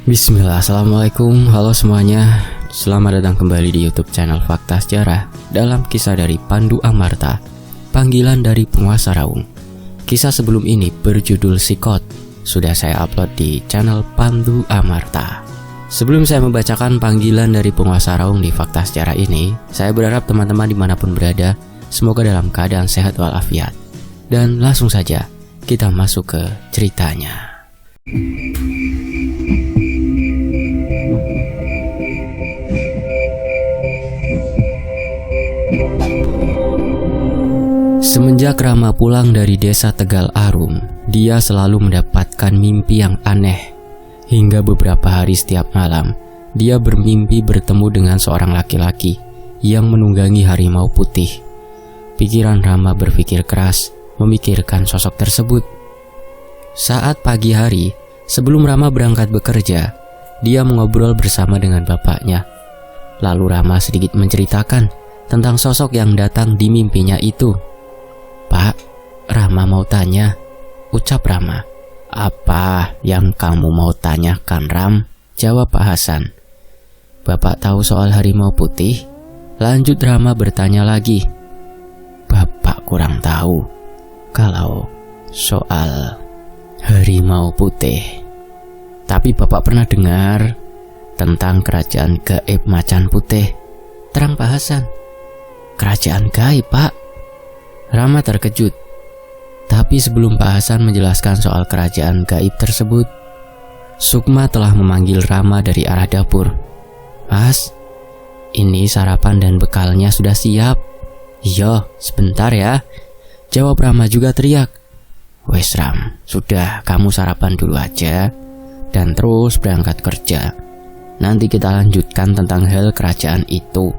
Bismillah, Assalamualaikum, halo semuanya. Selamat datang kembali di YouTube channel Fakta Sejarah dalam kisah dari Pandu Amarta, Panggilan dari Penguasa Raung. Kisah sebelum ini berjudul Sikot, sudah saya upload di channel Pandu Amarta. Sebelum saya membacakan panggilan dari Penguasa Raung di Fakta Sejarah ini, saya berharap teman-teman dimanapun berada, semoga dalam keadaan sehat walafiat. Dan langsung saja, kita masuk ke ceritanya. Semenjak Rama pulang dari desa Tegal Arum, dia selalu mendapatkan mimpi yang aneh. Hingga beberapa hari setiap malam, dia bermimpi bertemu dengan seorang laki-laki yang menunggangi harimau putih. Pikiran Rama berpikir keras, memikirkan sosok tersebut. Saat pagi hari, sebelum Rama berangkat bekerja, dia mengobrol bersama dengan bapaknya. Lalu Rama sedikit menceritakan tentang sosok yang datang di mimpinya itu. "Pak, Rama mau tanya," ucap Rama. "Apa yang kamu mau tanyakan, Ram?" jawab Pak Hasan. "Bapak tahu soal harimau putih?" lanjut Rama bertanya lagi. "Bapak kurang tahu kalau soal harimau putih. Tapi Bapak pernah dengar tentang kerajaan gaib Macan Putih," terang Pak Hasan. "Kerajaan gaib, Pak?" Rama terkejut. Tapi sebelum Pak Hasan menjelaskan soal kerajaan gaib tersebut, Sukma telah memanggil Rama dari arah dapur. "Mas, ini sarapan dan bekalnya sudah siap." "Iya, sebentar ya," jawab Rama juga teriak. "Wes Ram, sudah kamu sarapan dulu aja dan terus berangkat kerja. Nanti kita lanjutkan tentang hal kerajaan itu,"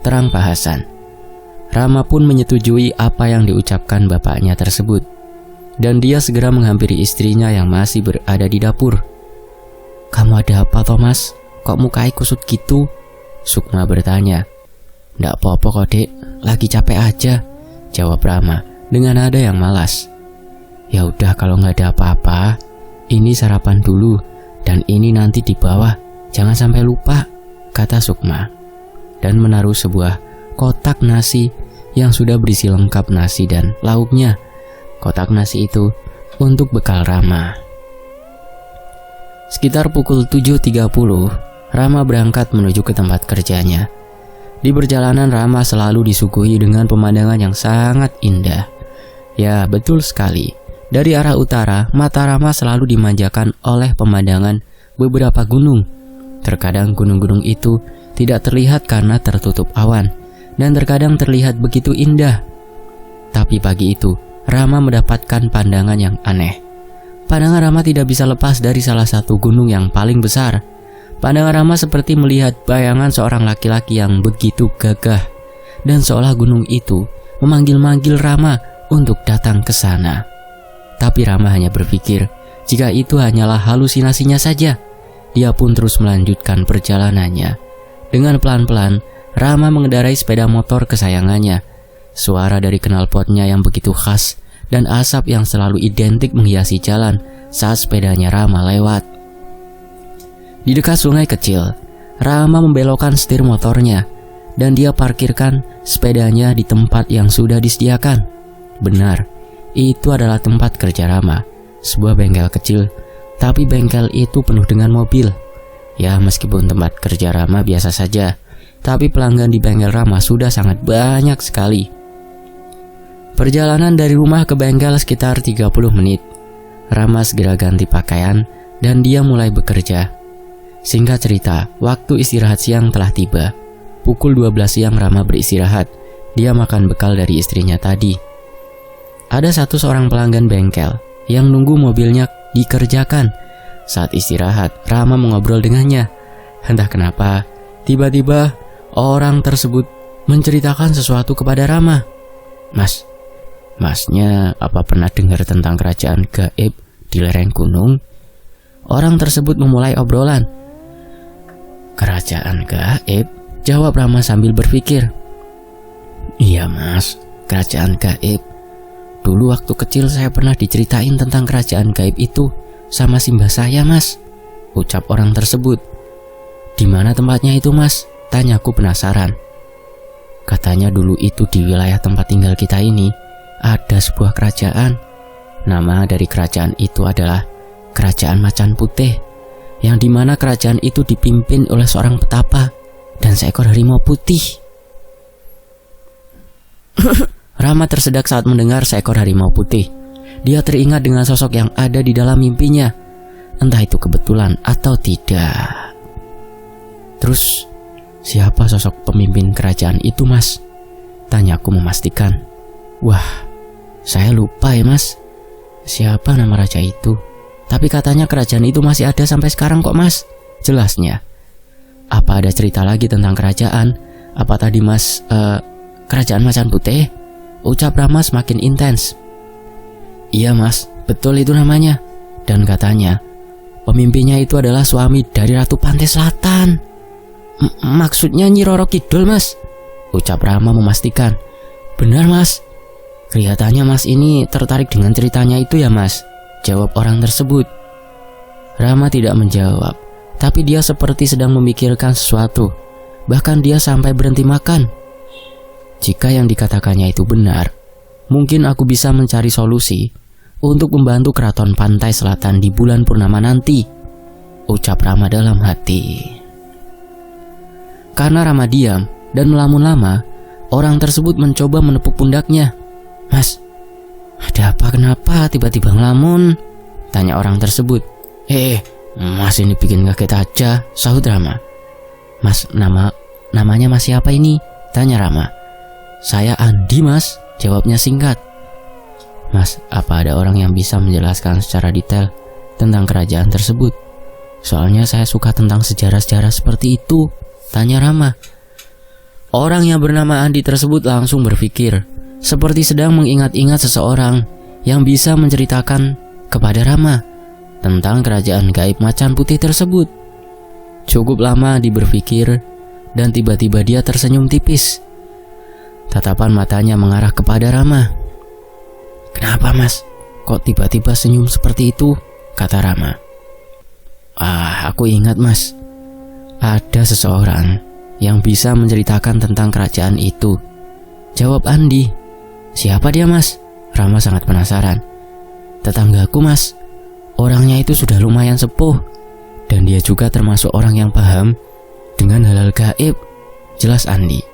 terang Pak Hasan. Rama pun menyetujui apa yang diucapkan bapaknya tersebut, dan dia segera menghampiri istrinya yang masih berada di dapur. "Kamu ada apa, Thomas? Kok mukai kusut gitu?" Sukma bertanya. "Ndak apa-apa kok, Dek, lagi capek aja," jawab Rama dengan nada yang malas. "Ya udah kalau nggak ada apa-apa, ini sarapan dulu dan ini nanti di bawah, jangan sampai lupa," kata Sukma, dan menaruh sebuah kotak nasi yang sudah berisi lengkap nasi dan lauknya. Kotak nasi itu untuk bekal Rama. Sekitar pukul 7.30, Rama berangkat menuju ke tempat kerjanya. Di perjalanan Rama selalu disuguhi dengan pemandangan yang sangat indah. Ya, betul sekali. Dari arah utara, mata Rama selalu dimanjakan oleh pemandangan beberapa gunung. Terkadang gunung-gunung itu tidak terlihat karena tertutup awan, dan terkadang terlihat begitu indah. Tapi pagi itu, Rama mendapatkan pandangan yang aneh. Pandangan Rama tidak bisa lepas dari salah satu gunung yang paling besar. Pandangan Rama seperti melihat bayangan seorang laki-laki yang begitu gagah, dan seolah gunung itu memanggil-manggil Rama untuk datang ke sana. Tapi Rama hanya berpikir jika itu hanyalah halusinasinya saja. Dia pun terus melanjutkan perjalanannya. Dengan pelan-pelan, Rama mengendarai sepeda motor kesayangannya. Suara dari knalpotnya yang begitu khas dan asap yang selalu identik menghiasi jalan saat sepedanya Rama lewat. Di dekat sungai kecil, Rama membelokkan setir motornya dan dia parkirkan sepedanya di tempat yang sudah disediakan. Benar, itu adalah tempat kerja Rama, sebuah bengkel kecil, tapi bengkel itu penuh dengan mobil. Ya, meskipun tempat kerja Rama biasa saja, tapi pelanggan di bengkel Rama sudah sangat banyak sekali. Perjalanan dari rumah ke bengkel sekitar 30 menit. Rama segera ganti pakaian dan dia mulai bekerja. Singkat cerita, waktu istirahat siang telah tiba. Pukul 12 siang Rama beristirahat. Dia makan bekal dari istrinya tadi. Ada seorang pelanggan bengkel yang nunggu mobilnya dikerjakan. Saat istirahat, Rama mengobrol dengannya. Entah kenapa, tiba-tiba orang tersebut menceritakan sesuatu kepada Rama. Masnya apa pernah dengar tentang kerajaan gaib di lereng gunung?" Orang tersebut memulai obrolan. "Kerajaan gaib?" jawab Rama sambil berpikir. "Iya Mas, kerajaan gaib. Dulu waktu kecil saya pernah diceritain tentang kerajaan gaib itu sama Simbah saya, Mas." ucap orang tersebut. Di mana tempatnya itu mas? Tanyaku penasaran. Katanya dulu itu di wilayah tempat tinggal kita ini ada sebuah kerajaan. Nama dari kerajaan itu adalah Kerajaan Macan Putih, yang dimana kerajaan itu dipimpin oleh seorang petapa dan seekor harimau putih. Rama tersedak saat mendengar seekor harimau putih. Dia teringat dengan sosok yang ada di dalam mimpinya. Entah itu kebetulan atau tidak. Terus, siapa sosok pemimpin kerajaan itu mas? Tanyaku memastikan. Wah, saya lupa ya mas. Siapa nama raja itu? Tapi katanya kerajaan itu masih ada sampai sekarang kok mas. Jelasnya. Apa ada cerita lagi tentang kerajaan? Apa tadi mas Kerajaan Macan Putih? Ucap Rama semakin intens. Iya mas, betul itu namanya. Dan katanya pemimpinnya itu adalah suami dari Ratu Pantai Selatan. Maksudnya Nyi Roro Kidul mas, ucap Rama memastikan. Benar mas. Kelihatannya mas ini tertarik dengan ceritanya itu ya mas, jawab orang tersebut. Rama tidak menjawab, tapi dia seperti sedang memikirkan sesuatu. Bahkan dia sampai berhenti makan. Jika yang dikatakannya itu benar, mungkin aku bisa mencari solusi untuk membantu Keraton Pantai Selatan di bulan purnama nanti, ucap Rama dalam hati. Karena Rama diam dan melamun lama, orang tersebut mencoba menepuk pundaknya. Mas, ada apa kenapa tiba-tiba ngelamun? Tanya orang tersebut. Mas ini bikin kaget aja, sahut Rama. Mas, namanya mas siapa ini? Tanya Rama. Saya Andi mas, jawabnya singkat. Mas, apa ada orang yang bisa menjelaskan secara detail tentang kerajaan tersebut? Soalnya saya suka tentang sejarah-sejarah seperti itu, tanya Rama. Orang yang bernama Andi tersebut langsung berpikir, seperti sedang mengingat-ingat seseorang yang bisa menceritakan kepada Rama tentang kerajaan gaib Macan Putih tersebut. Cukup lama Andi berpikir, dan tiba-tiba dia tersenyum tipis. Tatapan matanya mengarah kepada Rama. Kenapa mas? Kok tiba-tiba senyum seperti itu? Kata Rama. Aku ingat mas. Ada seseorang yang bisa menceritakan tentang kerajaan itu, jawab Andi. Siapa dia mas? Rama sangat penasaran. Tetanggaku mas. Orangnya itu sudah lumayan sepuh, dan dia juga termasuk orang yang paham dengan hal-hal gaib, jelas Andi.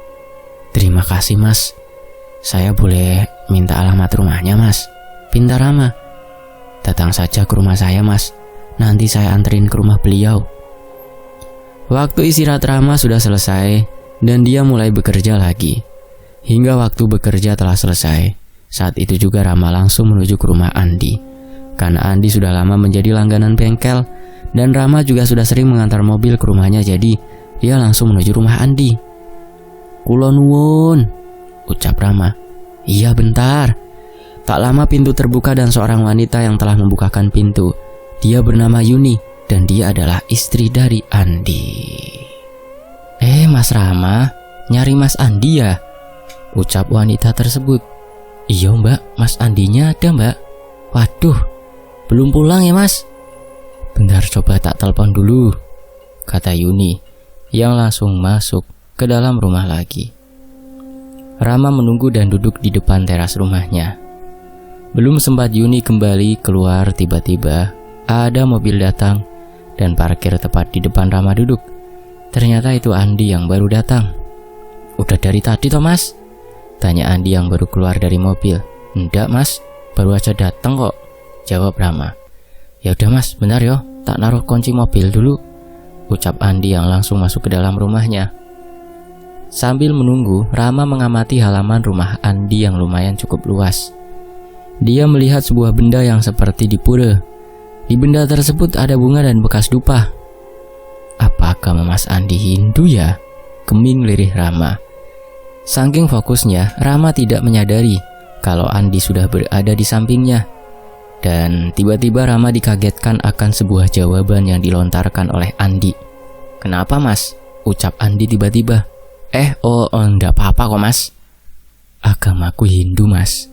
Terima kasih mas. Saya boleh minta alamat rumahnya mas? Pinta Rama. Datang saja ke rumah saya mas. Nanti saya anterin ke rumah beliau. Waktu istirahat Rama sudah selesai dan dia mulai bekerja lagi. Hingga waktu bekerja telah selesai. Saat itu juga Rama langsung menuju ke rumah Andi. Karena Andi sudah lama menjadi langganan bengkel dan Rama juga sudah sering mengantar mobil ke rumahnya, jadi dia langsung menuju rumah Andi. Kula nuwun, ucap Rama. Iya bentar. Tak lama pintu terbuka dan seorang wanita yang telah membukakan pintu. Dia bernama Yuni dan dia adalah istri dari Andi. Mas Rama, nyari Mas Andi ya? Ucap wanita tersebut. Iya mbak, Mas Andinya ada mbak. Waduh, belum pulang ya mas? Bentar coba tak telepon dulu, kata Yuni yang langsung masuk ke dalam rumah lagi. Rama menunggu dan duduk di depan teras rumahnya. Belum sempat Yuni kembali keluar, tiba-tiba ada mobil datang dan parkir tepat di depan Rama duduk. Ternyata itu Andi yang baru datang. Udah dari tadi toh mas? Tanya Andi yang baru keluar dari mobil. Enggak mas, baru aja datang kok, jawab Rama. Ya udah mas, bentar yo, tak naruh kunci mobil dulu, ucap Andi yang langsung masuk ke dalam rumahnya. Sambil menunggu, Rama mengamati halaman rumah Andi yang lumayan cukup luas. Dia melihat sebuah benda yang seperti di pura. Di benda tersebut ada bunga dan bekas dupa. Apakah Mas Andi Hindu ya? Geming lirih Rama. Saking fokusnya, Rama tidak menyadari kalau Andi sudah berada di sampingnya. Dan tiba-tiba Rama dikagetkan akan sebuah jawaban yang dilontarkan oleh Andi. Kenapa mas? Ucap Andi tiba-tiba. Enggak apa-apa kok mas. Agamaku Hindu mas.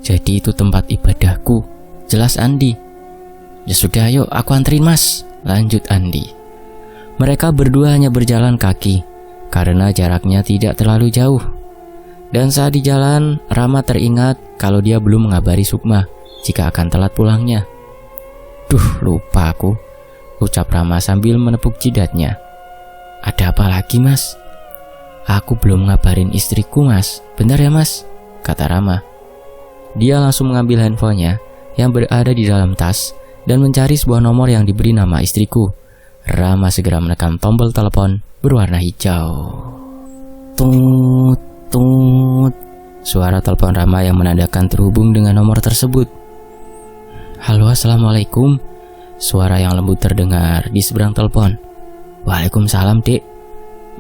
Jadi itu tempat ibadahku, jelas Andi. Ya sudah ayo aku anterin mas, lanjut Andi. Mereka berdua hanya berjalan kaki karena jaraknya tidak terlalu jauh. Dan saat di jalan, Rama teringat kalau dia belum mengabari Sukma jika akan telat pulangnya. Duh, lupa aku, ucap Rama sambil menepuk jidatnya. Ada apa lagi, Mas? Aku belum ngabarin istriku, Mas. Bentar ya, Mas, kata Rama. Dia langsung mengambil handphonenya yang berada di dalam tas dan mencari sebuah nomor yang diberi nama istriku. Rama segera menekan tombol telepon berwarna hijau. Tut, tut. Suara telepon Rama yang menandakan terhubung dengan nomor tersebut. Halo, assalamualaikum. Suara yang lembut terdengar di seberang telepon. Waalaikumsalam, Dek.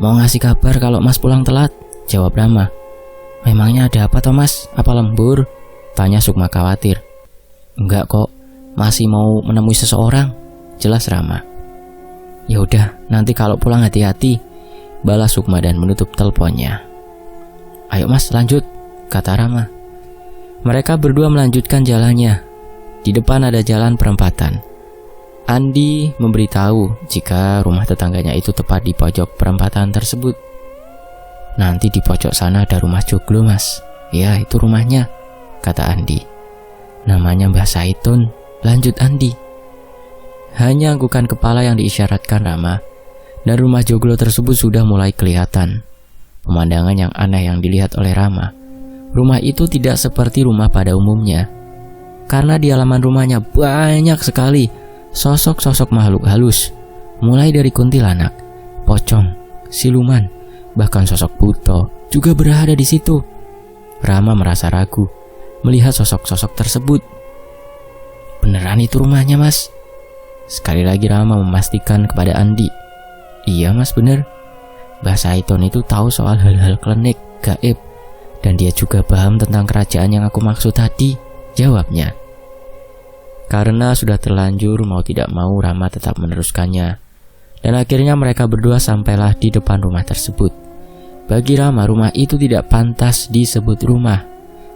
Mau ngasih kabar kalau Mas pulang telat, jawab Rama. Memangnya ada apa toh, Mas? Apa lembur? Tanya Sukma khawatir. Enggak kok, masih mau menemui seseorang, jelas Rama. Ya udah, nanti kalau pulang hati-hati, balas Sukma dan menutup teleponnya. Ayo Mas, lanjut, kata Rama. Mereka berdua melanjutkan jalannya. Di depan ada jalan perempatan. Andi memberitahu jika rumah tetangganya itu tepat di pojok perempatan tersebut. Nanti di pojok sana ada rumah joglo, Mas. Ya, itu rumahnya, kata Andi. Namanya Mbah Saitun, lanjut Andi. Hanya anggukan kepala yang diisyaratkan Rama, dan rumah joglo tersebut sudah mulai kelihatan. Pemandangan yang aneh yang dilihat oleh Rama. Rumah itu tidak seperti rumah pada umumnya, karena di halaman rumahnya banyak sekali sosok-sosok makhluk halus, mulai dari kuntilanak, pocong, siluman, bahkan sosok buto juga berada di situ. Rama merasa ragu melihat sosok-sosok tersebut. Beneran itu rumahnya, Mas? Sekali lagi Rama memastikan kepada Andi. Iya, Mas, bener. Mbah Saitun itu tahu soal hal-hal klinik, gaib, dan dia juga paham tentang kerajaan yang aku maksud tadi, jawabnya. Karena sudah terlanjur mau tidak mau, Rama tetap meneruskannya. Dan akhirnya mereka berdua sampailah di depan rumah tersebut. Bagi Rama, rumah itu tidak pantas disebut rumah,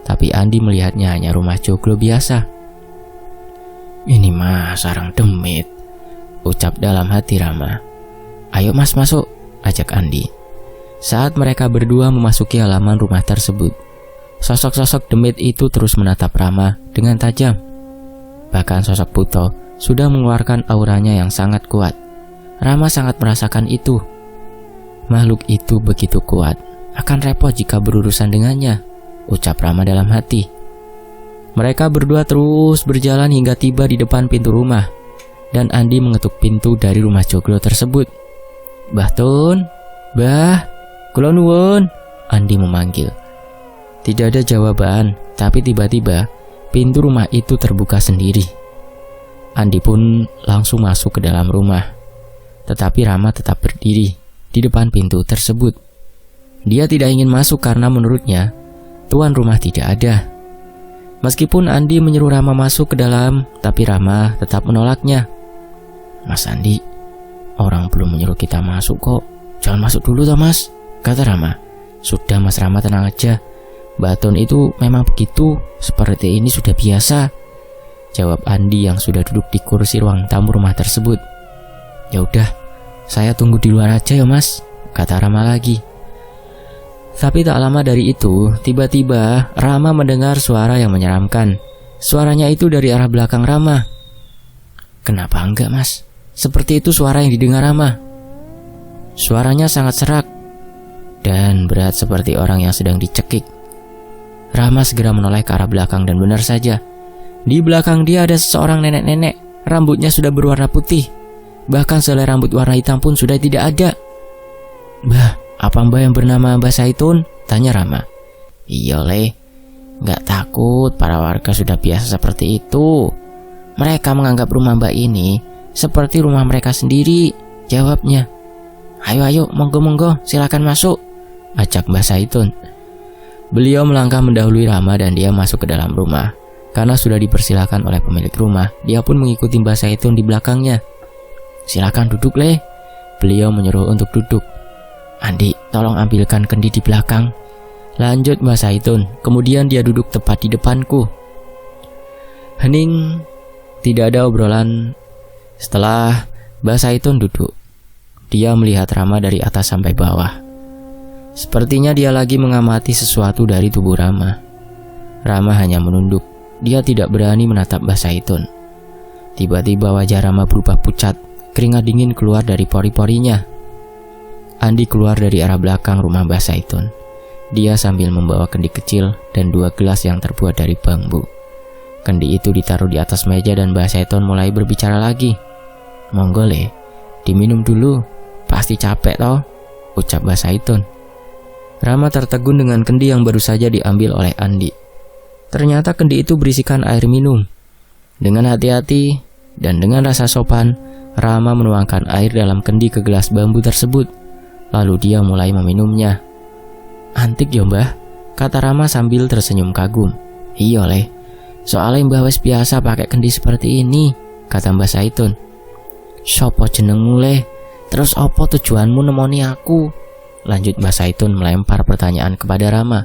tapi Andi melihatnya hanya rumah joglo biasa. Ini mah sarang demit, ucap dalam hati Rama. Ayo Mas, masuk, ajak Andi. Saat mereka berdua memasuki halaman rumah tersebut, sosok-sosok demit itu terus menatap Rama dengan tajam. Bahkan sosok buto sudah mengeluarkan auranya yang sangat kuat. Rama sangat merasakan itu. Makhluk itu begitu kuat, akan repot jika berurusan dengannya, ucap Rama dalam hati. Mereka berdua terus berjalan hingga tiba di depan pintu rumah, dan Andi mengetuk pintu dari rumah joglo tersebut. Mbah Tun, Mbah, kula nuwun, Andi memanggil. Tidak ada jawaban, tapi tiba-tiba pintu rumah itu terbuka sendiri. Andi pun langsung masuk ke dalam rumah, tetapi Rama tetap berdiri di depan pintu tersebut. Dia tidak ingin masuk karena menurutnya tuan rumah tidak ada. Meskipun Andi menyuruh Rama masuk ke dalam, tapi Rama tetap menolaknya. Mas Andi, orang belum menyuruh kita masuk kok. Jangan masuk dulu toh, Mas, kata Rama. Sudah Mas Rama, tenang aja. Mbak Tun itu memang begitu, seperti ini sudah biasa, jawab Andi yang sudah duduk di kursi ruang tamu rumah tersebut. Ya udah, saya tunggu di luar aja ya Mas, kata Rama lagi. Tapi tak lama dari itu, tiba-tiba Rama mendengar suara yang menyeramkan. Suaranya itu dari arah belakang Rama. Kenapa enggak, Mas? Seperti itu suara yang didengar Rama. Suaranya sangat serak dan berat seperti orang yang sedang dicekik. Rama segera menoleh ke arah belakang dan benar saja, di belakang dia ada seorang nenek-nenek. Rambutnya sudah berwarna putih, bahkan selai rambut warna hitam pun sudah tidak ada. Bah, apa Mbak yang bernama Mbah Saitun? Tanya Rama. Iya Le, gak takut, para warga sudah biasa seperti itu. Mereka menganggap rumah Mbak ini seperti rumah mereka sendiri, jawabnya. Ayo, monggo, silakan masuk, ajak Mbah Saitun. Beliau melangkah mendahului Rama dan dia masuk ke dalam rumah. Karena sudah dipersilakan oleh pemilik rumah, dia pun mengikuti Mbah Saitun di belakangnya. Silakan duduk Le, beliau menyuruh untuk duduk. Andi, tolong ambilkan kendi di belakang, lanjut Mbah Saitun. Kemudian dia duduk tepat di depanku. Hening, tidak ada obrolan. Setelah Mbah Saitun duduk. Dia melihat Rama dari atas sampai bawah. Sepertinya dia lagi mengamati sesuatu dari tubuh Rama. Rama hanya menunduk. Dia tidak berani menatap Mbah Saitun. Tiba-tiba wajah Rama berubah pucat. Keringat dingin keluar dari pori-porinya. Andi keluar dari arah belakang rumah Mbah Saitun. Dia sambil membawa kendi kecil dan 2 gelas yang terbuat dari bambu. Kendi itu ditaruh di atas meja dan Mbah Saitun mulai berbicara lagi. "Monggo le, diminum dulu, pasti capek toh," ucap Mbah Saitun. Rama tertegun dengan kendi yang baru saja diambil oleh Andi. Ternyata kendi itu berisikan air minum. Dengan hati-hati dan dengan rasa sopan, Rama menuangkan air dalam kendi ke gelas bambu tersebut. Lalu dia mulai meminumnya. "Antik ya Mbah," kata Rama sambil tersenyum kagum. "Iya le, soalnya Mbah wis biasa pakai kendi seperti ini," kata Mbah Saitun. "Sopo jenengmu le? Terus opo tujuanmu nemoni aku?" lanjut Mbah Saitun melempar pertanyaan kepada Rama.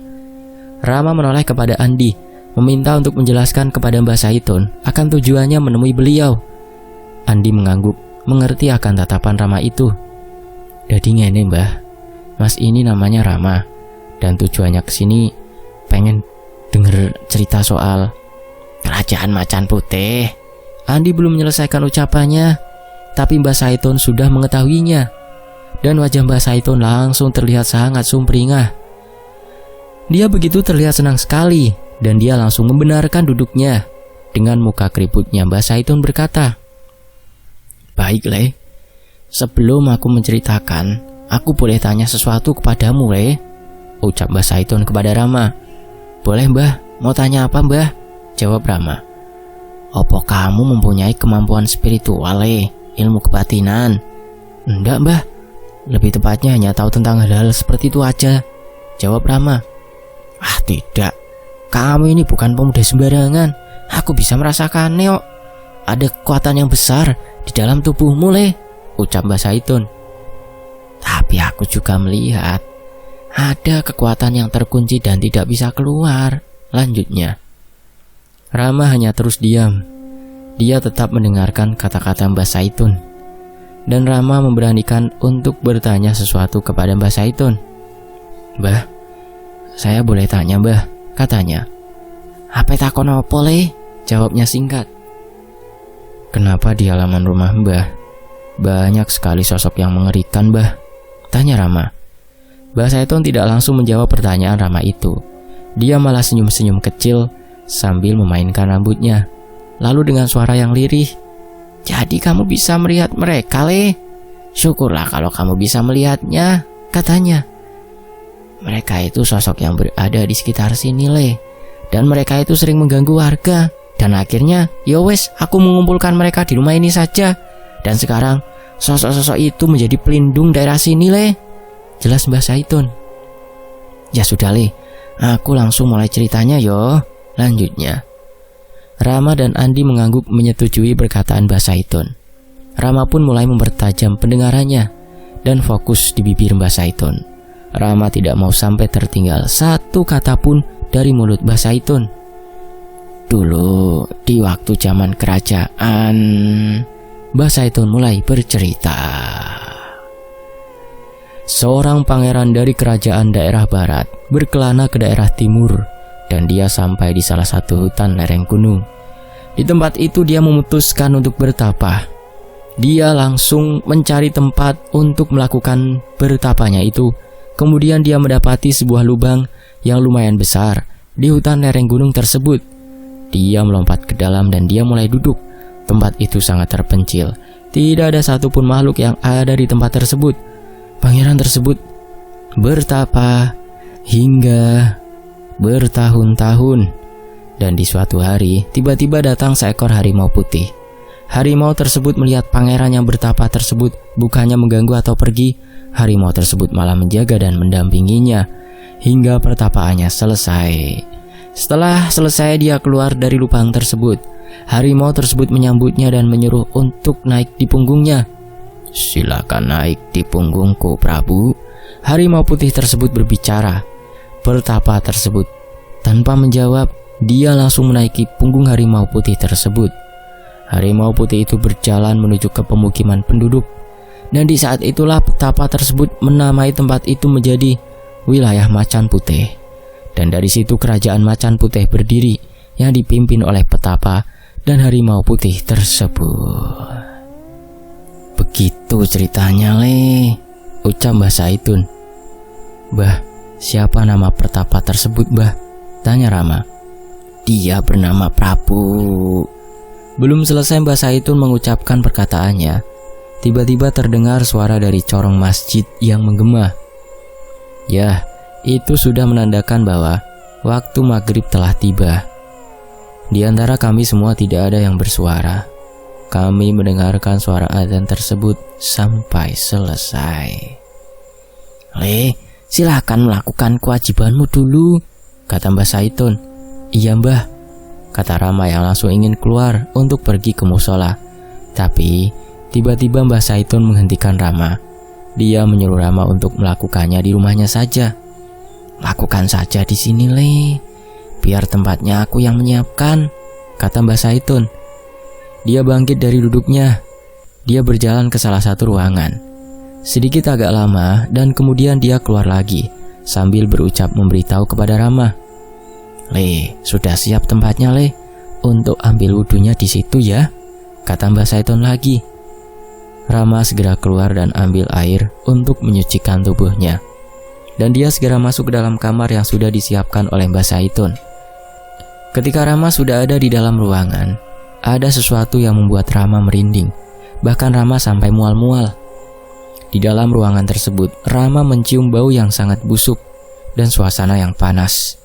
Rama menoleh kepada Andi, meminta untuk menjelaskan kepada Mbah Saitun akan tujuannya menemui beliau. Andi mengangguk, mengerti akan tatapan Rama itu. "Dadi ngene Mbah, Mas ini namanya Rama, dan tujuannya kesini pengen denger cerita soal kerajaan macan putih." Andi belum menyelesaikan ucapannya, tapi Mbah Saitun sudah mengetahuinya. Dan wajah Mbah Saitun langsung terlihat sangat sumringah. Dia begitu terlihat senang sekali, dan dia langsung membenarkan duduknya. Dengan muka keriputnya Mbah Saitun berkata, "Baik le, sebelum aku menceritakan, aku boleh tanya sesuatu kepadamu le," ucap Mbah Saitun kepada Rama. "Boleh Mbah, mau tanya apa Mbah?" jawab Rama. "Opo kamu mempunyai kemampuan spiritual le, ilmu kebatinan?" "Enggak Mbah, lebih tepatnya hanya tahu tentang hal-hal seperti itu aja," jawab Rama. "Ah tidak, kamu ini bukan pemuda sembarangan. Aku bisa merasakannya kok. Ada kekuatan yang besar di dalam tubuhmu le," ucap Mbah Saitun. "Tapi aku juga melihat ada kekuatan yang terkunci dan tidak bisa keluar," lanjutnya. Rama hanya terus diam. Dia tetap mendengarkan kata-kata Mbah Saitun. Dan Rama memberanikan untuk bertanya sesuatu kepada Mbah Saitun. "Mbah, saya boleh tanya Mbah?" katanya. "Apa takon opo le?" jawabnya singkat. "Kenapa di halaman rumah Mbah banyak sekali sosok yang mengerikan Mbah?" tanya Rama. Mbah Saitun tidak langsung menjawab pertanyaan Rama itu. Dia malah senyum-senyum kecil sambil memainkan rambutnya. Lalu dengan suara yang lirih, "Jadi kamu bisa melihat mereka le? Syukurlah kalau kamu bisa melihatnya," katanya. "Mereka itu sosok yang berada di sekitar sini le, dan mereka itu sering mengganggu warga. Dan akhirnya, ya wes, aku mengumpulkan mereka di rumah ini saja. Dan sekarang, sosok-sosok itu menjadi pelindung daerah sini le," jelas Mbah Saitun. "Ya sudah le, aku langsung mulai ceritanya yo," lanjutnya. Rama dan Andi mengangguk menyetujui perkataan Mbah Saitun. Rama pun mulai mempertajam pendengarannya dan fokus di bibir Mbah Saitun. Rama tidak mau sampai tertinggal satu kata pun dari mulut Mbah Saitun. "Dulu di waktu zaman kerajaan," Mbah Saitun mulai bercerita. Seorang pangeran dari kerajaan daerah barat berkelana ke daerah timur, dan dia sampai di salah satu hutan lereng gunung. Di tempat itu dia memutuskan untuk bertapa. Dia langsung mencari tempat untuk melakukan bertapanya itu. Kemudian dia mendapati sebuah lubang yang lumayan besar di hutan lereng gunung tersebut. Dia melompat ke dalam dan dia mulai duduk. Tempat itu sangat terpencil. Tidak ada satupun makhluk yang ada di tempat tersebut. Pangeran tersebut bertapa hingga bertahun-tahun. Dan di suatu hari, tiba-tiba datang seekor harimau putih. Harimau tersebut melihat pangeran yang bertapa tersebut bukannya mengganggu atau pergi. Harimau tersebut malah menjaga dan mendampinginya hingga pertapaannya selesai. Setelah selesai, dia keluar dari lubang tersebut. Harimau tersebut menyambutnya dan menyuruh untuk naik di punggungnya. "Silakan naik di punggungku, Prabu," harimau putih tersebut berbicara. Pertapa tersebut tanpa menjawab, dia langsung menaiki punggung harimau putih tersebut. Harimau putih itu berjalan menuju ke pemukiman penduduk. Dan di saat itulah petapa tersebut menamai tempat itu menjadi wilayah Macan Putih. Dan dari situ kerajaan Macan Putih berdiri yang dipimpin oleh petapa dan harimau putih tersebut. Begitu ceritanya, Le, ucap Mbah Saitun. Bah, siapa nama petapa tersebut, Bah? Tanya Rama. Dia bernama Prabu. Belum selesai Mbah Saitun mengucapkan perkataannya, tiba-tiba terdengar suara dari corong masjid yang menggema. Ya, itu sudah menandakan bahwa waktu maghrib telah tiba. Di antara kami semua tidak ada yang bersuara. Kami mendengarkan suara azan tersebut sampai selesai. Le, silakan melakukan kewajibanmu dulu, kata Mbah Saitun. Iya Mbah, kata Rama yang langsung ingin keluar untuk pergi ke musola. Tapi tiba-tiba Mbah Saitun menghentikan Rama. Dia menyuruh Rama untuk melakukannya di rumahnya saja. Lakukan saja di sini, Le. Biar tempatnya aku yang menyiapkan, kata Mbah Saitun. Dia bangkit dari duduknya. Dia berjalan ke salah satu ruangan. Sedikit agak lama dan kemudian dia keluar lagi sambil berucap memberitahu kepada Rama. Le, sudah siap tempatnya, Le. Untuk ambil wudhunya di situ ya, kata Mbah Saitun lagi. Rama segera keluar dan ambil air untuk menyucikan tubuhnya. Dan dia segera masuk ke dalam kamar yang sudah disiapkan oleh Mbah Saitun. Ketika Rama sudah ada di dalam ruangan, ada sesuatu yang membuat Rama merinding. Bahkan Rama sampai mual-mual. Di dalam ruangan tersebut, Rama mencium bau yang sangat busuk dan suasana yang panas.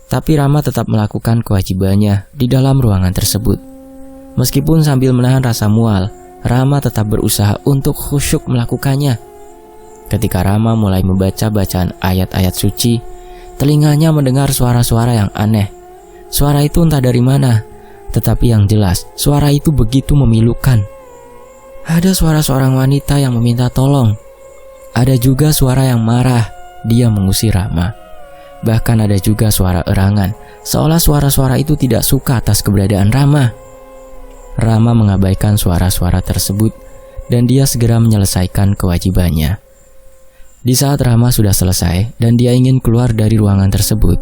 Tapi Rama tetap melakukan kewajibannya di dalam ruangan tersebut. Meskipun sambil menahan rasa mual, Rama tetap berusaha untuk khusyuk melakukannya. Ketika Rama mulai membaca bacaan ayat-ayat suci, telinganya mendengar suara-suara yang aneh. Suara itu entah dari mana, tetapi yang jelas, suara itu begitu memilukan. Ada suara seorang wanita yang meminta tolong. Ada juga suara yang marah, dia mengusir Rama. Bahkan ada juga suara erangan, seolah suara-suara itu tidak suka atas keberadaan Rama. Rama mengabaikan suara-suara tersebut dan dia segera menyelesaikan kewajibannya. Di saat Rama sudah selesai dan dia ingin keluar dari ruangan tersebut,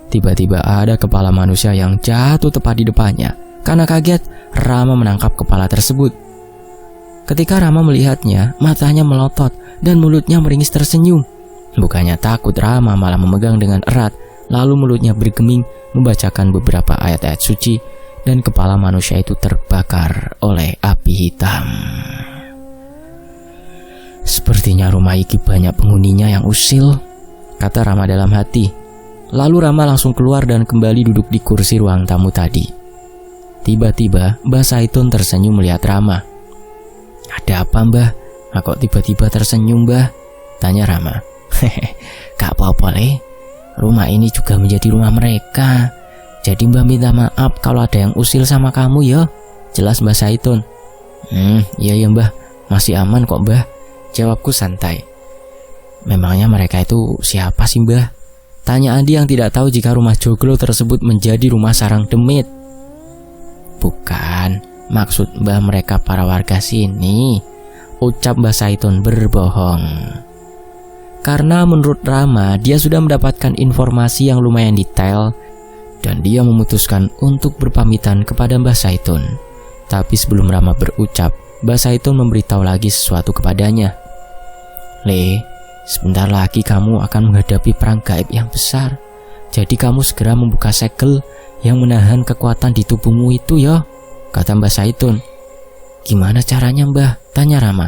tiba-tiba ada kepala manusia yang jatuh tepat di depannya. Karena kaget, Rama menangkap kepala tersebut. Ketika Rama melihatnya, matanya melotot dan mulutnya meringis tersenyum. Bukannya takut, Rama malah memegang dengan erat, lalu mulutnya bergeming membacakan beberapa ayat-ayat suci dan kepala manusia itu terbakar oleh api hitam. Sepertinya rumah ini banyak penghuninya yang usil, kata Rama dalam hati. Lalu Rama langsung keluar dan kembali duduk di kursi ruang tamu tadi. Tiba-tiba Mbah Saitun tersenyum melihat Rama. Ada apa, Mbah? Kok tiba-tiba tersenyum, Mbah? Tanya Rama. Gak apa-apa, Le. Rumah ini juga menjadi rumah mereka. Jadi Mbah minta maaf kalau ada yang usil sama kamu ya, jelas Mbah Saitun. Iya ya Mbah, masih aman kok Mbah, jawabku santai. Memangnya mereka itu siapa sih Mbah? Tanya Andi yang tidak tahu jika rumah joglo tersebut menjadi rumah sarang demit. Bukan, maksud Mbah mereka para warga sini, ucap Mbah Saitun berbohong. Karena menurut Rama, dia sudah mendapatkan informasi yang lumayan detail dan dia memutuskan untuk berpamitan kepada Mbah Saitun. Tapi sebelum Rama berucap, Mbah Saitun memberitahu lagi sesuatu kepadanya. Le, sebentar lagi kamu akan menghadapi perang gaib yang besar. Jadi kamu segera membuka segel yang menahan kekuatan di tubuhmu itu ya, kata Mbah Saitun. Gimana caranya Mbah? Tanya Rama.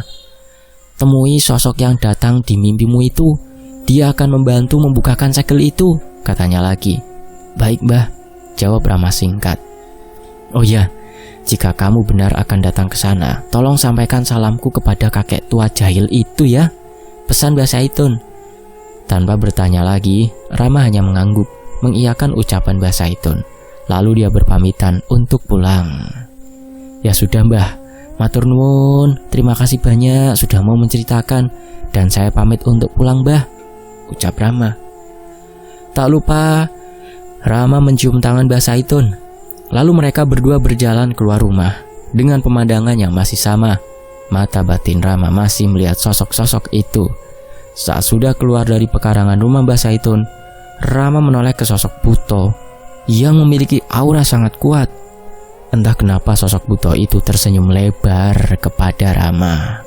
Temui sosok yang datang di mimpimu itu. Dia akan membantu membukakan segel itu, katanya lagi. Baik Mbah, jawab Rama singkat. Oh ya, jika kamu benar akan datang ke sana, tolong sampaikan salamku kepada kakek tua jahil itu ya, pesan Mbah Saitun. Tanpa bertanya lagi, Rama hanya mengangguk, mengiyakan ucapan Mbah Saitun. Lalu dia berpamitan untuk pulang. Ya sudah Mbah, matur nuwun, terima kasih banyak sudah mau menceritakan, dan saya pamit untuk pulang Mbah, ucap Rama. Tak lupa, Rama mencium tangan Mbah Saitun. Lalu mereka berdua berjalan keluar rumah. dengan pemandangan yang masih sama. Mata batin Rama masih melihat sosok-sosok itu. Saat sudah keluar dari pekarangan rumah Mbah Saitun, Rama menoleh ke sosok Buto yang memiliki aura sangat kuat. Entah kenapa sosok Buto itu tersenyum lebar kepada Rama.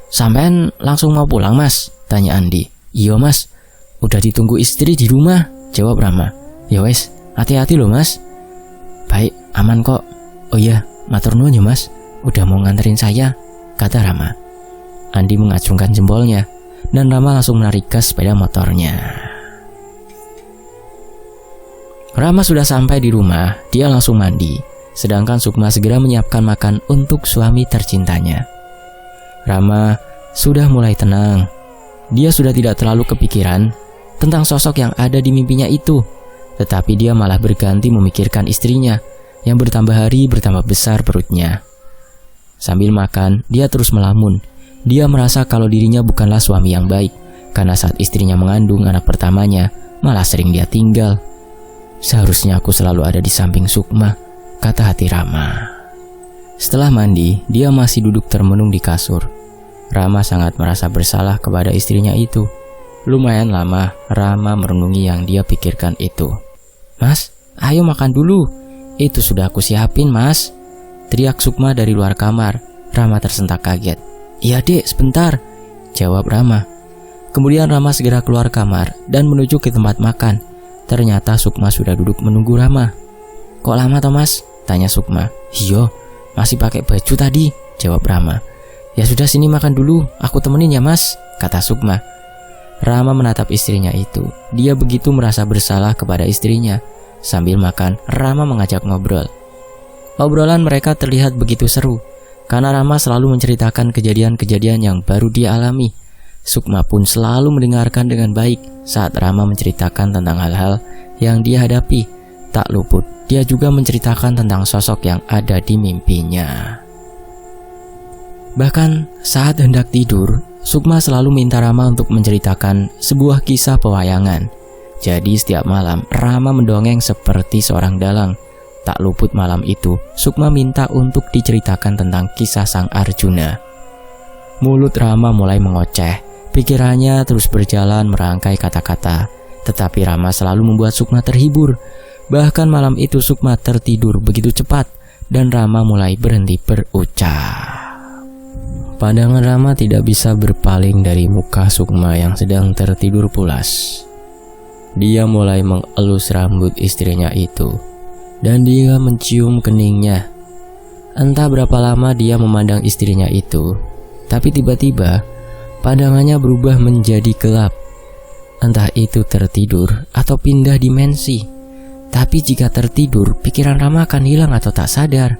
"Sampean langsung mau pulang, Mas?" tanya Andi. "Iya, Mas. Udah ditunggu istri di rumah," jawab Rama. "Ya wes, hati-hati loh, Mas." "Baik, aman kok. Oh iya, matur nuwun ya, Mas. Udah mau nganterin saya," kata Rama. Andi mengacungkan jempolnya dan Rama langsung menarik gas sepeda motornya. Rama sudah sampai di rumah, dia langsung mandi. Sedangkan Sukma segera menyiapkan makan untuk suami tercintanya. Rama sudah mulai tenang. Dia sudah tidak terlalu kepikiran tentang sosok yang ada di mimpinya itu. Tetapi dia malah berganti memikirkan istrinya yang bertambah hari bertambah besar perutnya. Sambil makan, dia terus melamun. Dia merasa kalau dirinya bukanlah suami yang baik, karena saat istrinya mengandung anak pertamanya, malah sering dia tinggal. "Seharusnya aku selalu ada di samping Sukma," kata hati Rama. Setelah mandi, dia masih duduk termenung di kasur. Rama sangat merasa bersalah kepada istrinya itu. Lumayan lama Rama merenungi yang dia pikirkan itu. "Mas, ayo makan dulu. Itu sudah aku siapin, Mas," teriak Sukma dari luar kamar. Rama tersentak kaget. "Iya dek, sebentar," jawab Rama. Kemudian Rama segera keluar kamar dan menuju ke tempat makan. Ternyata Sukma sudah duduk menunggu Rama. "Kok lama toh, Mas?" tanya Sukma. "Iya, masih pakai baju tadi," jawab Rama. "Ya sudah, sini makan dulu, aku temenin ya, Mas," kata Sukma. Rama menatap istrinya itu. Dia begitu merasa bersalah kepada istrinya. Sambil makan, Rama mengajak ngobrol. Obrolan mereka terlihat begitu seru, karena Rama selalu menceritakan kejadian-kejadian yang baru dia alami. Sukma pun selalu mendengarkan dengan baik saat Rama menceritakan tentang hal-hal yang dia hadapi. Tak luput, dia juga menceritakan tentang sosok yang ada di mimpinya. Bahkan saat hendak tidur, Sukma selalu minta Rama untuk menceritakan sebuah kisah pewayangan. Jadi setiap malam Rama mendongeng seperti seorang dalang. Tak luput malam itu, Sukma minta untuk diceritakan tentang kisah Sang Arjuna. Mulut Rama mulai mengoceh, pikirannya terus berjalan merangkai kata-kata. Tetapi Rama selalu membuat Sukma terhibur. Bahkan malam itu Sukma tertidur begitu cepat dan Rama mulai berhenti berucap. Pandangan Rama tidak bisa berpaling dari muka Sukma yang sedang tertidur pulas. Dia mulai mengelus rambut istrinya itu dan dia mencium keningnya. Entah berapa lama dia memandang istrinya itu, tapi tiba-tiba pandangannya berubah menjadi gelap. Entah itu tertidur atau pindah dimensi. Tapi jika tertidur, pikiran Rama akan hilang atau tak sadar.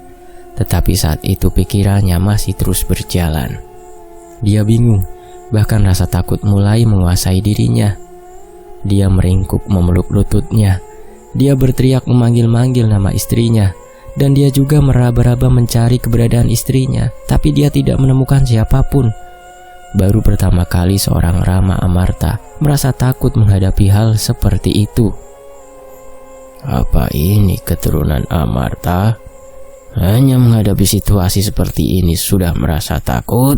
Tetapi saat itu pikirannya masih terus berjalan. Dia bingung, bahkan rasa takut mulai menguasai dirinya. Dia meringkuk memeluk lututnya. Dia berteriak memanggil-manggil nama istrinya. Dan dia juga meraba-raba mencari keberadaan istrinya. Tapi dia tidak menemukan siapapun. Baru pertama kali seorang Rama Amarta merasa takut menghadapi hal seperti itu. Apa ini keturunan Amarta? Hanya menghadapi situasi seperti ini sudah merasa takut?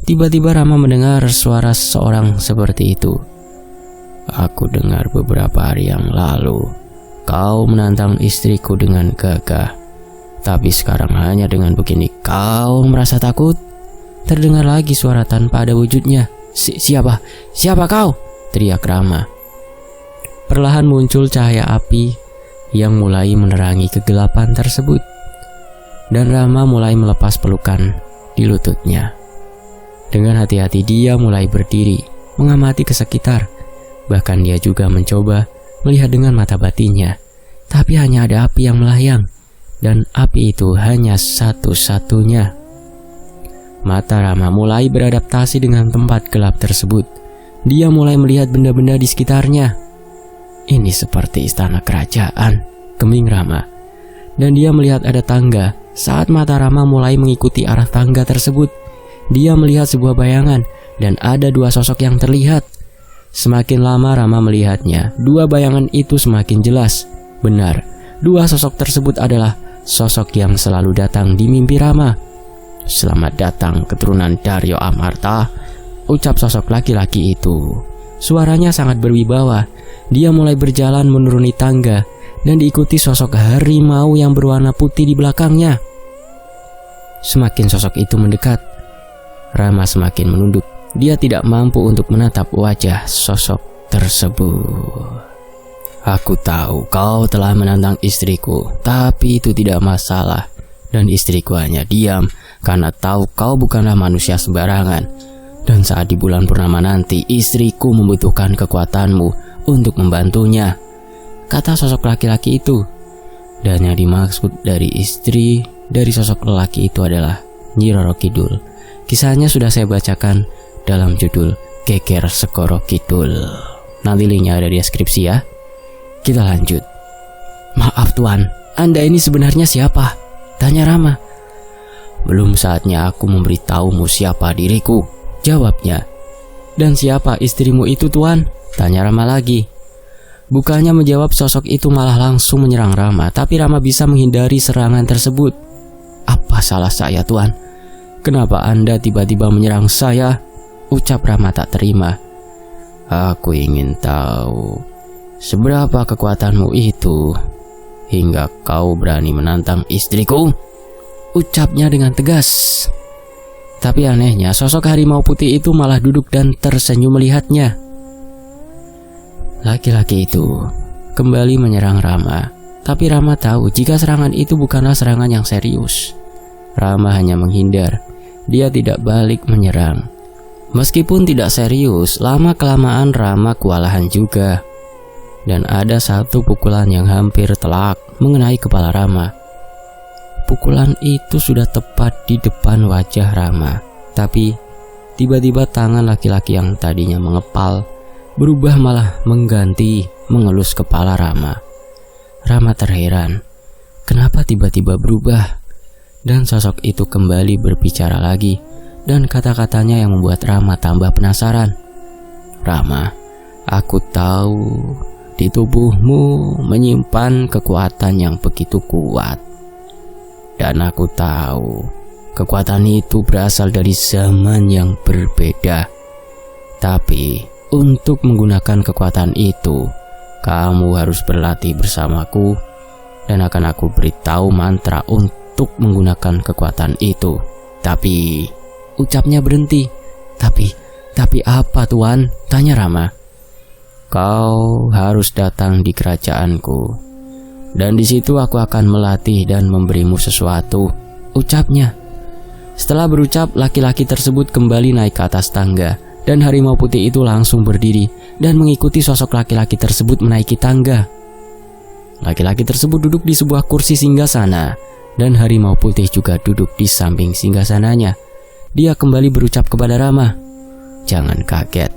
Tiba-tiba Rama mendengar suara seseorang seperti itu. Aku dengar beberapa hari yang lalu kau menantang istriku dengan gagah. Tapi sekarang hanya dengan begini kau merasa takut? Terdengar lagi suara tanpa ada wujudnya. Siapa? Siapa kau? Teriak Rama. Perlahan muncul cahaya api yang mulai menerangi kegelapan tersebut. Dan Rama mulai melepas pelukan di lututnya. Dengan hati-hati dia mulai berdiri, mengamati ke sekitar. Bahkan dia juga mencoba melihat dengan mata batinnya. Tapi hanya ada api yang melayang. Dan api itu hanya satu-satunya. Mata Rama mulai beradaptasi dengan tempat gelap tersebut. Dia mulai melihat benda-benda di sekitarnya. Ini seperti istana kerajaan, keming Rama. Dan dia melihat ada tangga. Saat mata Rama mulai mengikuti arah tangga tersebut, dia melihat sebuah bayangan dan ada dua sosok yang terlihat. Semakin lama Rama melihatnya, dua bayangan itu semakin jelas. Benar, dua sosok tersebut adalah sosok yang selalu datang di mimpi Rama. "Selamat datang keturunan Daryo Amarta," ucap sosok laki-laki itu. Suaranya sangat berwibawa. Dia mulai berjalan menuruni tangga dan diikuti sosok harimau yang berwarna putih di belakangnya. Semakin sosok itu mendekat, Rama semakin menunduk. Dia tidak mampu untuk menatap wajah sosok tersebut. "Aku tahu kau telah menantang istriku, tapi itu tidak masalah. Dan istriku hanya diam karena tahu kau bukanlah manusia sembarangan. Dan saat di bulan purnama nanti, istriku membutuhkan kekuatanmu untuk membantunya," kata sosok laki-laki itu. Dan yang dimaksud dari istri dari sosok lelaki itu adalah Nyi Roro Kidul. Kisahnya sudah saya bacakan dalam judul Geger Segoro Kidul. Nanti linknya ada di deskripsi ya. Kita lanjut. "Maaf Tuan, Anda ini sebenarnya siapa?" tanya Rama. "Belum saatnya aku memberitahumu siapa diriku," jawabnya. "Dan siapa istrimu itu Tuan?" tanya Rama lagi. Bukannya menjawab, sosok itu malah langsung menyerang Rama, tapi Rama bisa menghindari serangan tersebut. "Apa salah saya Tuan? Kenapa Anda tiba-tiba menyerang saya?" ucap Rama tak terima. "Aku ingin tahu seberapa kekuatanmu itu hingga kau berani menantang istriku," ucapnya dengan tegas. Tapi anehnya, sosok harimau putih itu malah duduk dan tersenyum melihatnya. Laki-laki itu kembali menyerang Rama, tapi Rama tahu jika serangan itu bukanlah serangan yang serius. Rama hanya menghindar, dia tidak balik menyerang. Meskipun tidak serius, lama-kelamaan Rama kewalahan juga. Dan ada satu pukulan yang hampir telak mengenai kepala Rama. Pukulan itu sudah tepat di depan wajah Rama. Tapi tiba-tiba tangan laki-laki yang tadinya mengepal berubah malah mengganti mengelus kepala Rama. Rama terheran, kenapa tiba-tiba berubah? Dan sosok itu kembali berbicara lagi, dan kata-katanya yang membuat Rama tambah penasaran. "Rama, aku tahu di tubuhmu menyimpan kekuatan yang begitu kuat. Dan aku tahu kekuatan itu berasal dari zaman yang berbeda. Tapi untuk menggunakan kekuatan itu, kamu harus berlatih bersamaku dan akan aku beritahu mantra untuk menggunakan kekuatan itu." Tapi ucapnya berhenti. Tapi apa Tuan? tanya Rama. "Kau harus datang di kerajaanku, dan di situ aku akan melatih dan memberimu sesuatu," ucapnya. Setelah berucap, laki-laki tersebut kembali naik ke atas tangga, dan harimau putih itu langsung berdiri dan mengikuti sosok laki-laki tersebut menaiki tangga. Laki-laki tersebut duduk di sebuah kursi singgasana, dan harimau putih juga duduk di samping singgasananya. Dia kembali berucap kepada Rama, "Jangan kaget,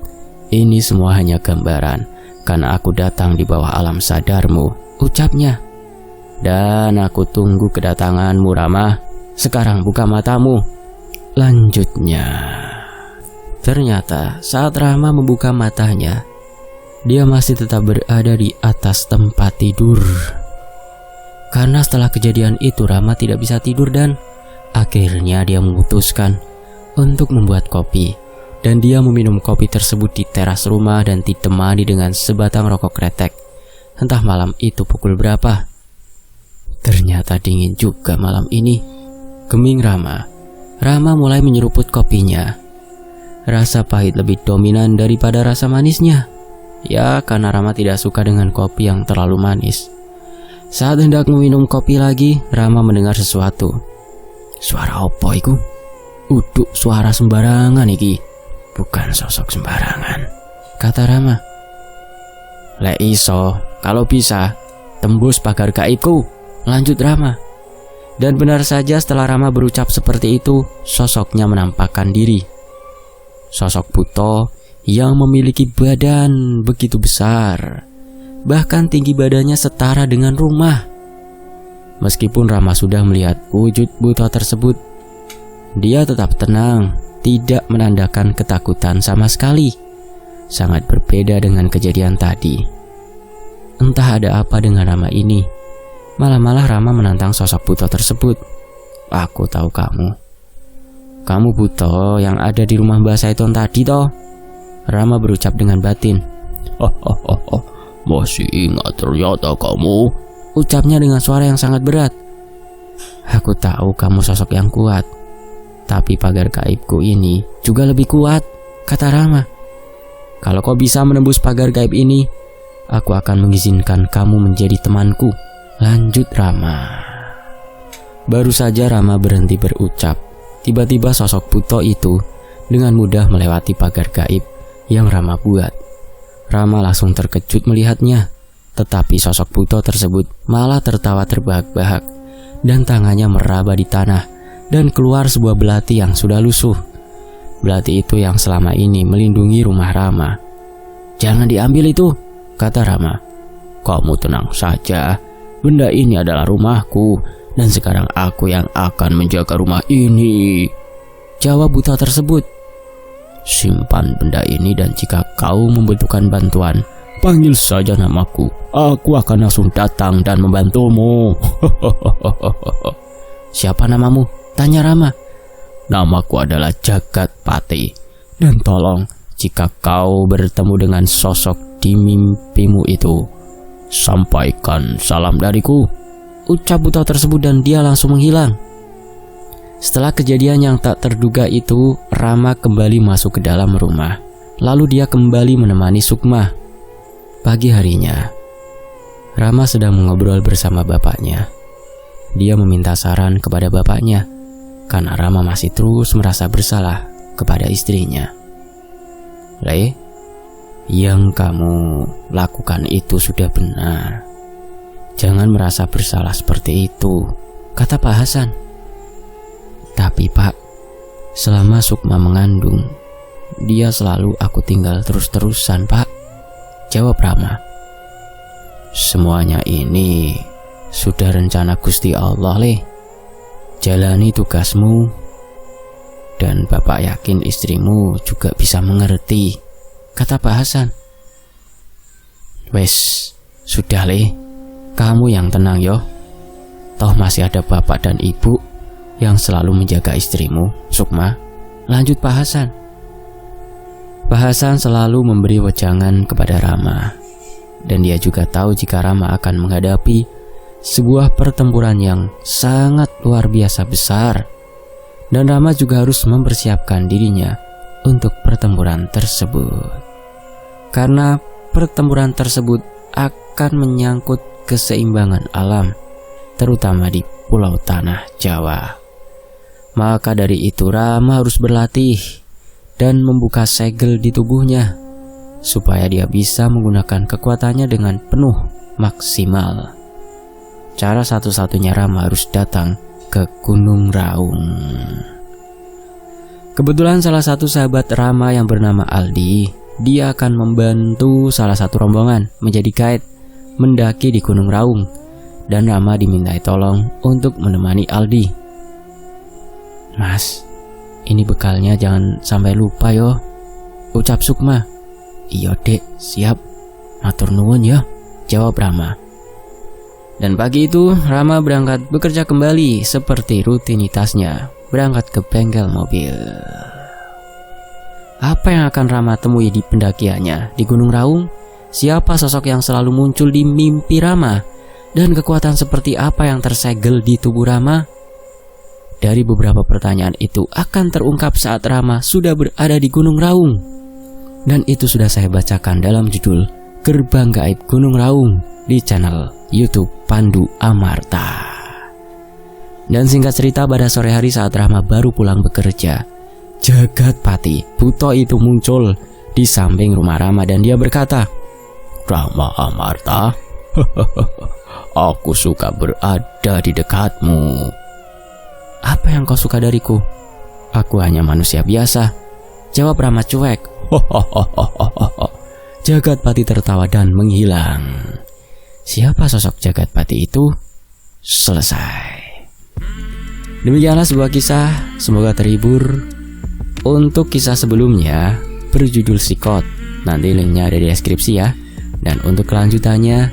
ini semua hanya gambaran, karena aku datang di bawah alam sadarmu," ucapnya. "Dan aku tunggu kedatanganmu Rama. Sekarang buka matamu," lanjutnya. Ternyata saat Rama membuka matanya, dia masih tetap berada di atas tempat tidur. Karena setelah kejadian itu Rama tidak bisa tidur, dan akhirnya dia memutuskan untuk membuat kopi. Dan dia meminum kopi tersebut di teras rumah dan ditemani dengan sebatang rokok kretek. Entah malam itu pukul berapa. Ternyata dingin juga malam ini, geming Rama. Rama mulai menyeruput kopinya. Rasa pahit lebih dominan daripada rasa manisnya. Ya, karena Rama tidak suka dengan kopi yang terlalu manis. Saat hendak meminum kopi lagi, Rama mendengar sesuatu. "Suara opo iku? Uduk suara sembarangan iki. Bukan sosok sembarangan," kata Rama. "Lek iso, kalau bisa, tembus pagar gaiku," lanjut Rama. Dan benar saja, setelah Rama berucap seperti itu, sosoknya menampakkan diri. Sosok buto yang memiliki badan begitu besar. Bahkan tinggi badannya setara dengan rumah. Meskipun Rama sudah melihat wujud buto tersebut, dia tetap tenang, tidak menandakan ketakutan sama sekali. Sangat berbeda dengan kejadian tadi. Entah ada apa dengan Rama ini. Malah Rama menantang sosok buto tersebut. Aku tahu kamu. Kamu buto yang ada di rumah Mbak Saiton tadi toh? Rama berucap dengan batin. Masih ingat ternyata kamu, ucapnya dengan suara yang sangat berat. Aku tahu kamu sosok yang kuat, tapi pagar gaibku ini juga lebih kuat, kata Rama. Kalau kau bisa menembus pagar gaib ini, aku akan mengizinkan kamu menjadi temanku, lanjut Rama. Baru saja Rama berhenti berucap, tiba-tiba sosok buto itu dengan mudah melewati pagar gaib yang Rama buat. Rama langsung terkejut melihatnya, tetapi sosok buto tersebut malah tertawa terbahak-bahak dan tangannya meraba di tanah dan keluar sebuah belati yang sudah lusuh. Belati itu yang selama ini melindungi rumah Rama. Jangan diambil itu, kata Rama. Kamu tenang saja, benda ini adalah rumahku dan sekarang aku yang akan menjaga rumah ini, jawab buto tersebut. Simpan benda ini dan jika kau membutuhkan bantuan, panggil saja namaku. Aku akan langsung datang dan membantumu. Siapa namamu? Tanya Rama. Namaku adalah Jagatpati. Dan tolong, jika kau bertemu dengan sosok di mimpimu itu, sampaikan salam dariku, ucap buta tersebut dan dia langsung menghilang. Setelah kejadian yang tak terduga itu, Rama kembali masuk ke dalam rumah. Lalu dia kembali menemani Sukma. Pagi harinya, Rama sedang mengobrol bersama bapaknya. Dia meminta saran kepada bapaknya karena Rama masih terus merasa bersalah kepada istrinya. Le, yang kamu lakukan itu sudah benar. Jangan merasa bersalah seperti itu, kata Pak Hasan. Tapi Pak, selama Sukma mengandung, dia selalu aku tinggal terus-terusan Pak, jawab Rama. Semuanya ini sudah rencana Gusti Allah Le. Jalani tugasmu, dan Bapak yakin istrimu juga bisa mengerti, kata Pak Hasan. Wes, sudah Le, kamu yang tenang yo. Toh masih ada Bapak dan Ibu yang selalu menjaga istrimu, Sukma, lanjut Pak Hasan. Pak Hasan selalu memberi wejangan kepada Rama, dan dia juga tahu jika Rama akan menghadapi sebuah pertempuran yang sangat luar biasa besar, dan Rama juga harus mempersiapkan dirinya untuk pertempuran tersebut. Karena pertempuran tersebut akan menyangkut keseimbangan alam, terutama di Pulau Tanah Jawa. Maka dari itu Rama harus berlatih dan membuka segel di tubuhnya supaya dia bisa menggunakan kekuatannya dengan penuh maksimal. Cara satu-satunya Rama harus datang ke Gunung Raung. Kebetulan salah satu sahabat Rama yang bernama Aldi, dia akan membantu salah satu rombongan menjadi guide mendaki di Gunung Raung, dan Rama dimintai tolong untuk menemani Aldi. Mas, ini bekalnya jangan sampai lupa yo, ucap Sukma. Iya dek, siap, matur nuwun ya, jawab Rama. Dan pagi itu Rama berangkat bekerja kembali seperti rutinitasnya, berangkat ke bengkel mobil. Apa yang akan Rama temui di pendakiannya di Gunung Raung? Siapa sosok yang selalu muncul di mimpi Rama? Dan kekuatan seperti apa yang tersegel di tubuh Rama? Dari beberapa pertanyaan itu akan terungkap saat Rama sudah berada di Gunung Raung. Dan itu sudah saya bacakan dalam judul Gerbang Gaib Gunung Raung di channel YouTube Pandu Amarta. Dan singkat cerita, pada sore hari saat Rama baru pulang bekerja, Jagatpati buto itu muncul di samping rumah Rama dan dia berkata, Rama Amarta, aku suka berada di dekatmu. Apa yang kau suka dariku? Aku hanya manusia biasa, jawab Rama cuek. Jagatpati tertawa dan menghilang. Siapa sosok Jagatpati itu? Selesai. Demikianlah sebuah kisah, semoga terhibur. Untuk kisah sebelumnya berjudul Sikot, nanti linknya ada di deskripsi ya. Dan untuk kelanjutannya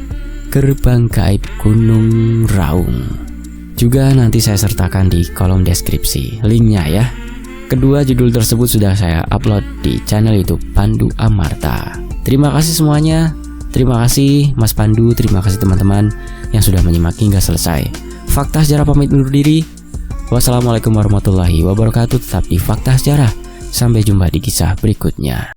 Gerbang Gaib Gunung Raung. Juga nanti saya sertakan di kolom deskripsi linknya ya. Kedua judul tersebut sudah saya upload di channel YouTube Pandu Amarta. Terima kasih semuanya. Terima kasih Mas Pandu, terima kasih teman-teman yang sudah menyimak hingga selesai. Fakta Sejarah pamit undur diri. Wassalamualaikum warahmatullahi wabarakatuh. Tetap di Fakta Sejarah. Sampai jumpa di kisah berikutnya.